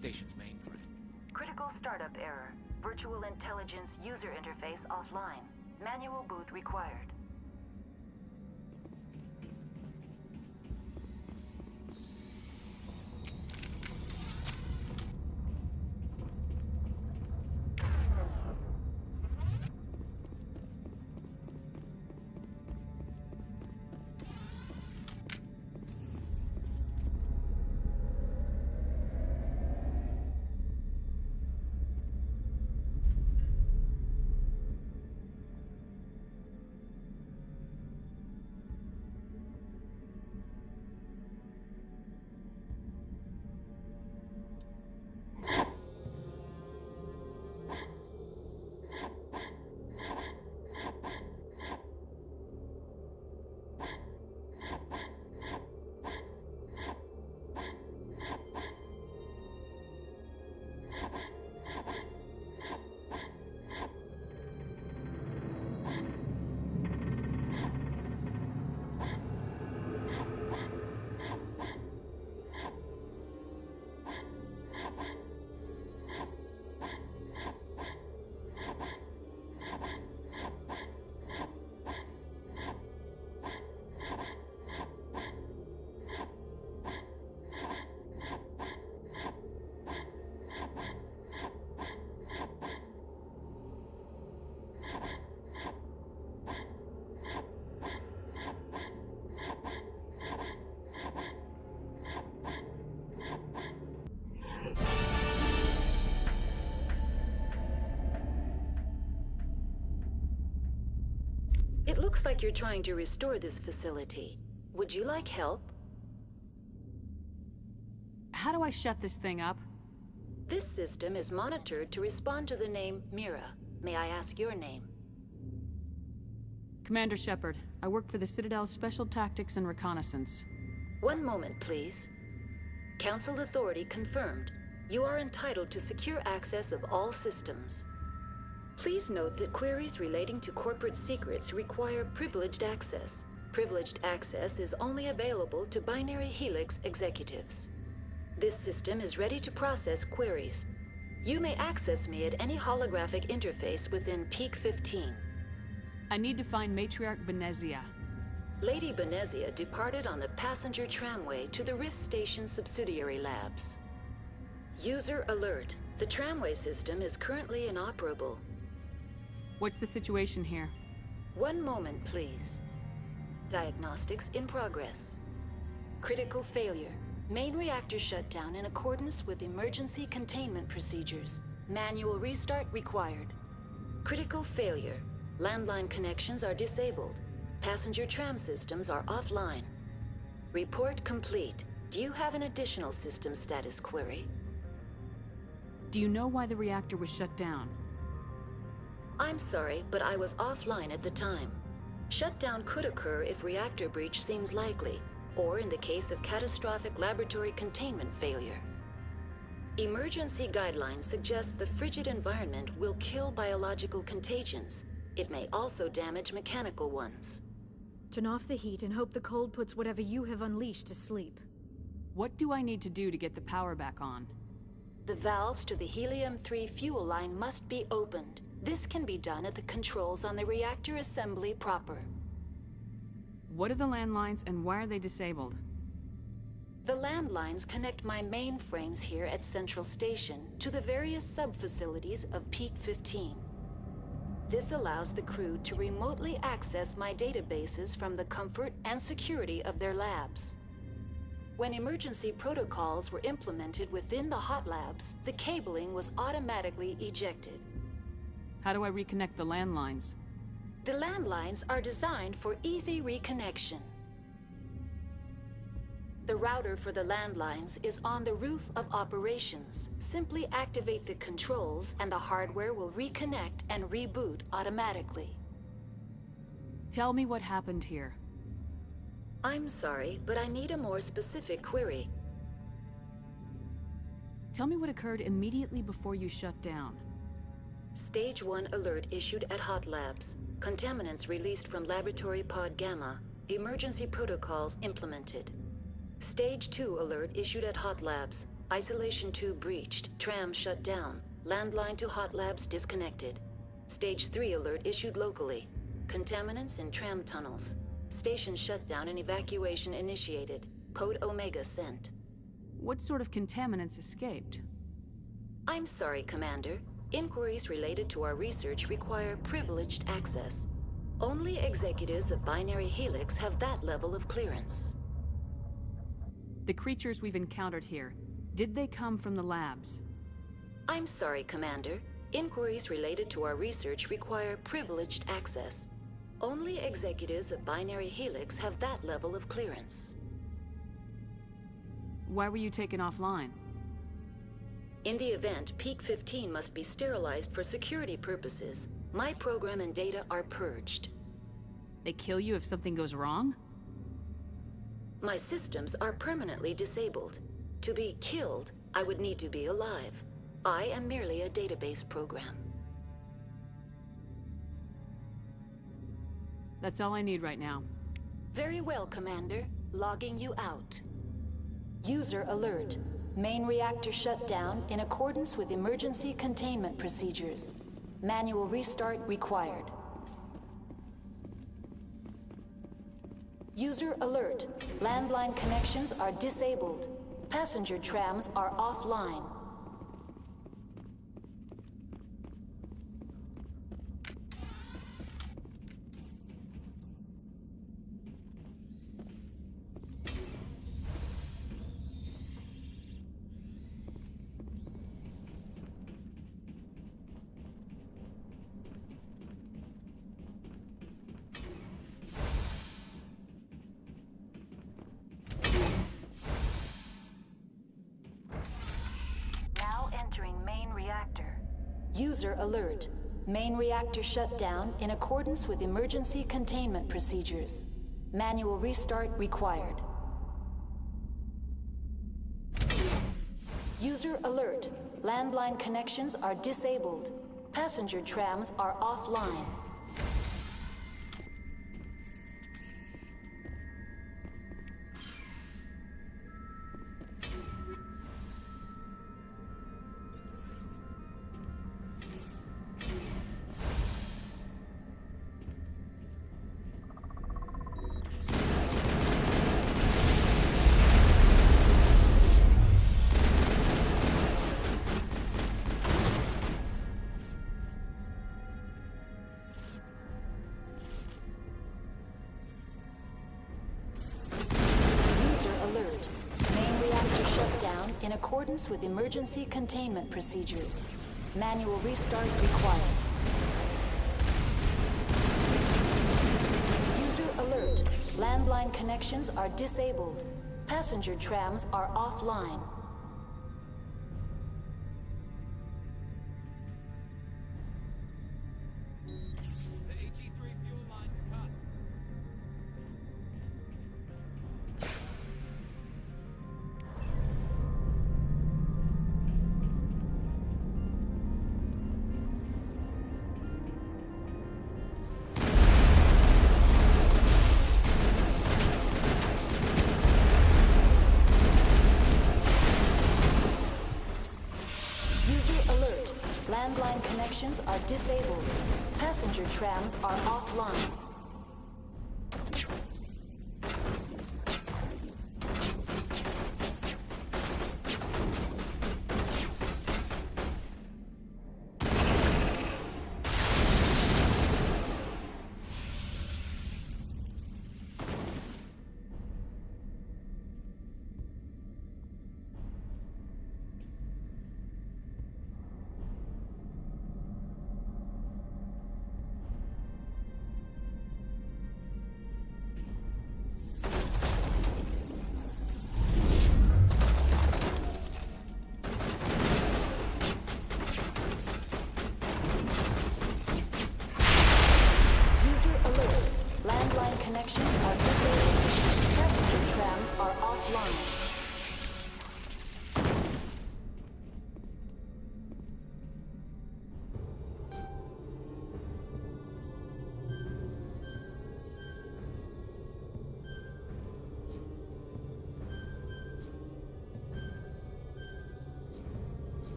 station's mainframe. Critical startup error. Virtual intelligence user interface offline. Manual boot required. It looks like you're trying to restore this facility. Would you like help? How do I shut this thing up? This system is monitored to respond to the name Mira. May I ask your name? Commander Shepard. I work for the Citadel's Special Tactics and Reconnaissance. One moment, please. Council authority confirmed. You are entitled to secure access of all systems. Please note that queries relating to corporate secrets require privileged access. Privileged access is only available to Binary Helix executives. This system is ready to process queries. You may access me at any holographic interface within Peak 15. I need to find Matriarch Benezia. Lady Benezia departed on the passenger tramway to the Rift Station subsidiary labs. User alert. The tramway system is currently inoperable. What's the situation here? One moment, please. Diagnostics in progress. Critical failure. Main reactor shut down in accordance with emergency containment procedures. Manual restart required. Critical failure. Landline connections are disabled. Passenger tram systems are offline. Report complete. Do you have an additional system status query? Do you know why the reactor was shut down? I'm sorry, but I was offline at the time. Shutdown could occur if reactor breach seems likely, or in the case of catastrophic laboratory containment failure. Emergency guidelines suggest the frigid environment will kill biological contagions. It may also damage mechanical ones. Turn off the heat and hope the cold puts whatever you have unleashed to sleep. What do I need to do to get the power back on? The valves to the Helium-3 fuel line must be opened. This can be done at the controls on the reactor assembly proper. What are the landlines and why are they disabled? The landlines connect my mainframes here at Central Station to the various sub-facilities of Peak 15. This allows the crew to remotely access my databases from the comfort and security of their labs. When emergency protocols were implemented within the hot labs, the cabling was automatically ejected. How do I reconnect the landlines? The landlines are designed for easy reconnection. The router for the landlines is on the roof of operations. Simply activate the controls and the hardware will reconnect and reboot automatically. Tell me what happened here. I'm sorry, but I need a more specific query. Tell me what occurred immediately before you shut down. Stage 1 alert issued at Hot Labs. Contaminants released from Laboratory Pod Gamma. Emergency protocols implemented. Stage 2 alert issued at Hot Labs. Isolation tube breached, tram shut down, landline to hot labs disconnected. Stage 3 alert issued locally. Contaminants in tram tunnels. Station shutdown and evacuation initiated. Code Omega sent. What sort of contaminants escaped? I'm sorry, Commander. Inquiries related to our research require privileged access. Only executives of Binary Helix have that level of clearance. The creatures we've encountered here, did they come from the labs? I'm sorry, Commander. Inquiries related to our research require privileged access. Only executives of Binary Helix have that level of clearance. Why were you taken offline? In the event, Peak 15 must be sterilized for security purposes. My program and data are purged. They kill you if something goes wrong? My systems are permanently disabled. To be killed, I would need to be alive. I am merely a database program. That's all I need right now. Very well, Commander. Logging you out. User alert. Main reactor shut down in accordance with emergency containment procedures. Manual restart required. User alert. Landline connections are disabled. Passenger trams are offline. User alert. Main reactor shut down in accordance with emergency containment procedures. Manual restart required. User alert. Landline connections are disabled. Passenger trams are offline. In accordance with emergency containment procedures. Manual restart required. User alert. Landline connections are disabled. Passenger trams are offline. The AG3 fuel line's cut. Landline connections are disabled. Passenger trams are offline.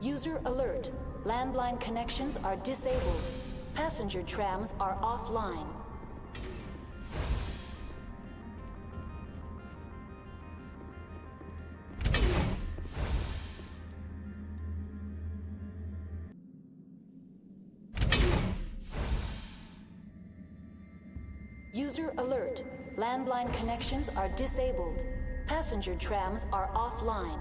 User alert. Landline connections are disabled. Passenger trams are offline. User alert. Landline connections are disabled. Passenger trams are offline.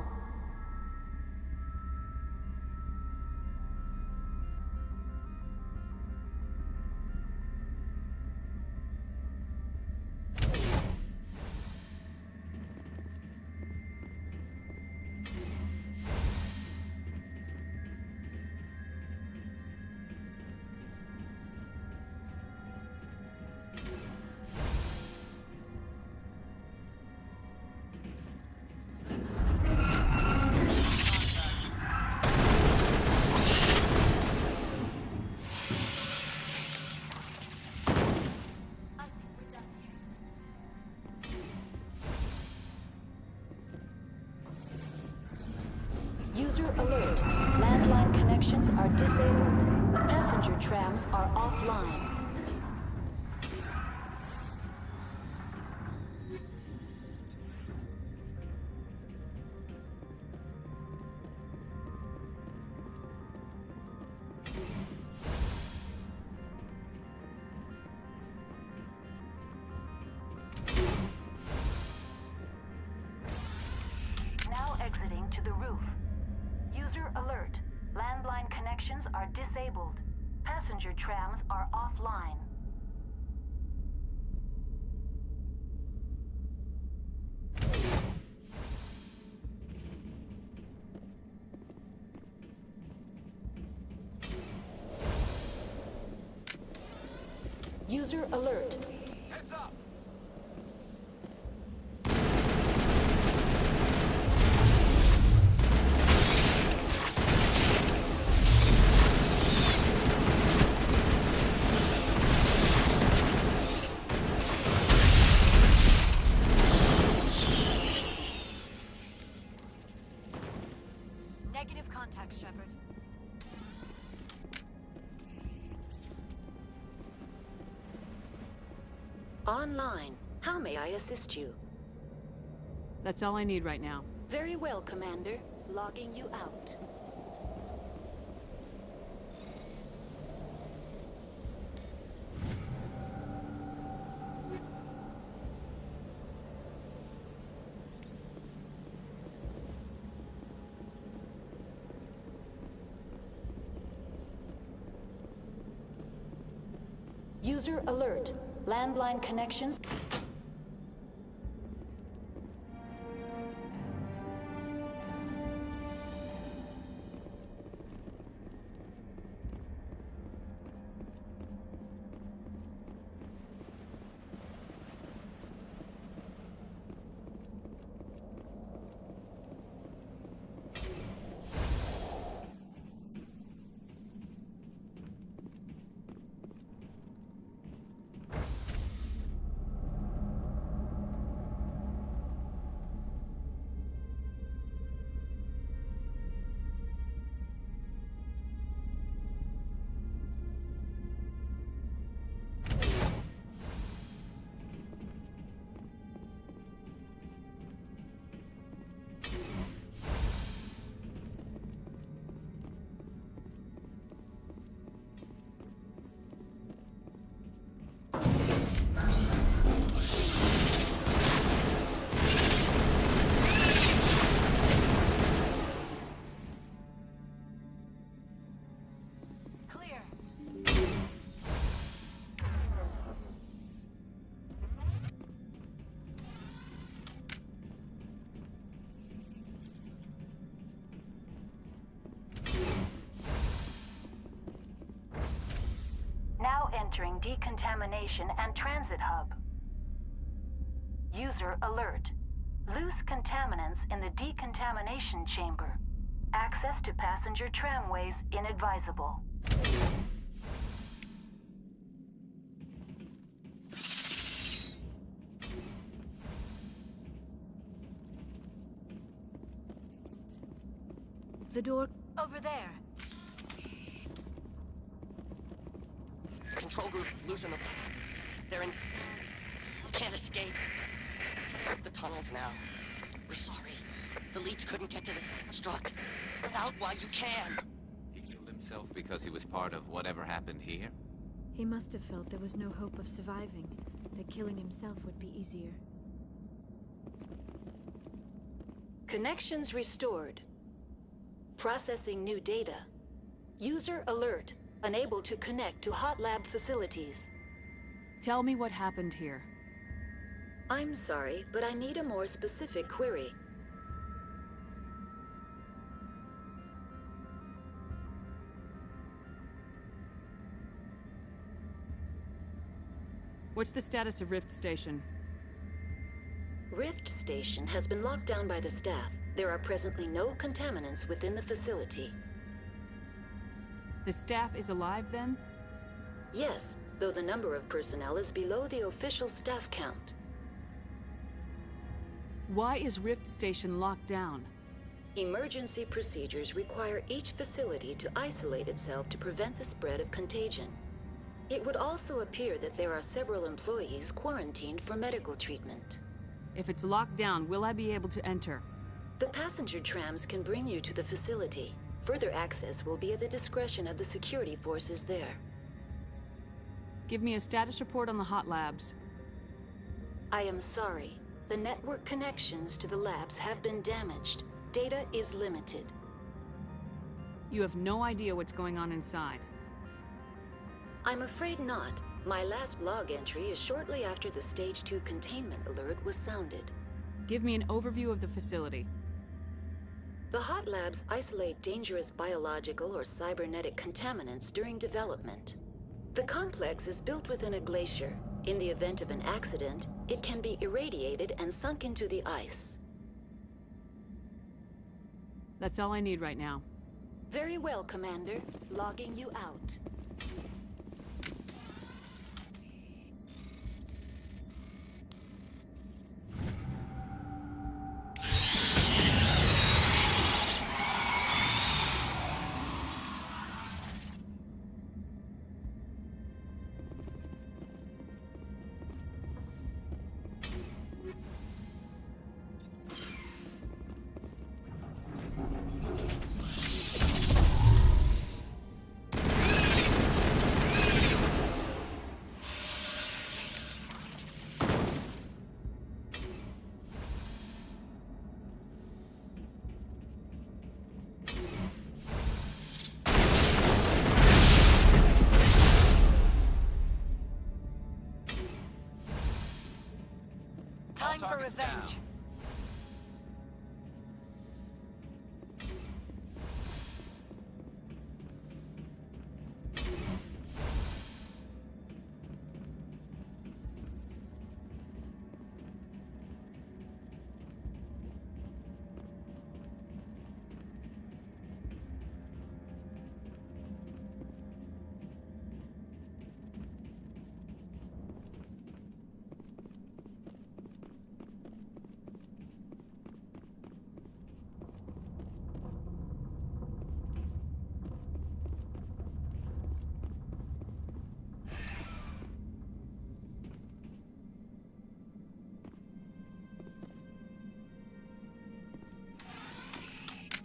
User alert. Landline connections are disabled. Passenger trams are offline. Now exiting to the roof. User alert. Landline connections are disabled. Passenger trams are offline. User alert. Heads up! Negative contact, Shepard. Online. How may I assist you? That's all I need right now. Very well, Commander. Logging you out. User alert. Landline connections. Entering decontamination and transit hub. User alert. Loose contaminants in the decontamination chamber. Access to passenger tramways inadvisable. The door Over there. Control group losing the... They're in... Can't escape. The tunnels now. We're sorry. The leads couldn't get to the... Struck. Out while you can. He killed himself because he was part of whatever happened here? He must have felt there was no hope of surviving, that killing himself would be easier. Connections restored. Processing new data. User alert. Unable to connect to hot lab facilities. Tell me what happened here. I'm sorry, but I need a more specific query. What's the status of Rift Station? Rift Station has been locked down by the staff. There are presently no contaminants within the facility. The staff is alive then? Yes, though the number of personnel is below the official staff count. Why is Rift Station locked down? Emergency procedures require each facility to isolate itself to prevent the spread of contagion. It would also appear that there are several employees quarantined for medical treatment. If it's locked down, will I be able to enter? The passenger trams can bring you to the facility. Further access will be at the discretion of the security forces there. Give me a status report on the hot labs. I am sorry. The network connections to the labs have been damaged. Data is limited. You have no idea what's going on inside. I'm afraid not. My last log entry is shortly after the Stage 2 containment alert was sounded. Give me an overview of the facility. The hot labs isolate dangerous biological or cybernetic contaminants during development. The complex is built within a glacier. In the event of an accident, it can be irradiated and sunk into the ice. That's all I need right now. Very well, Commander. Logging you out. Time for revenge.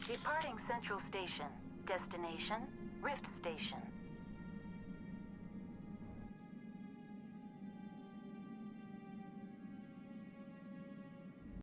Departing Central Station. Destination, Rift Station.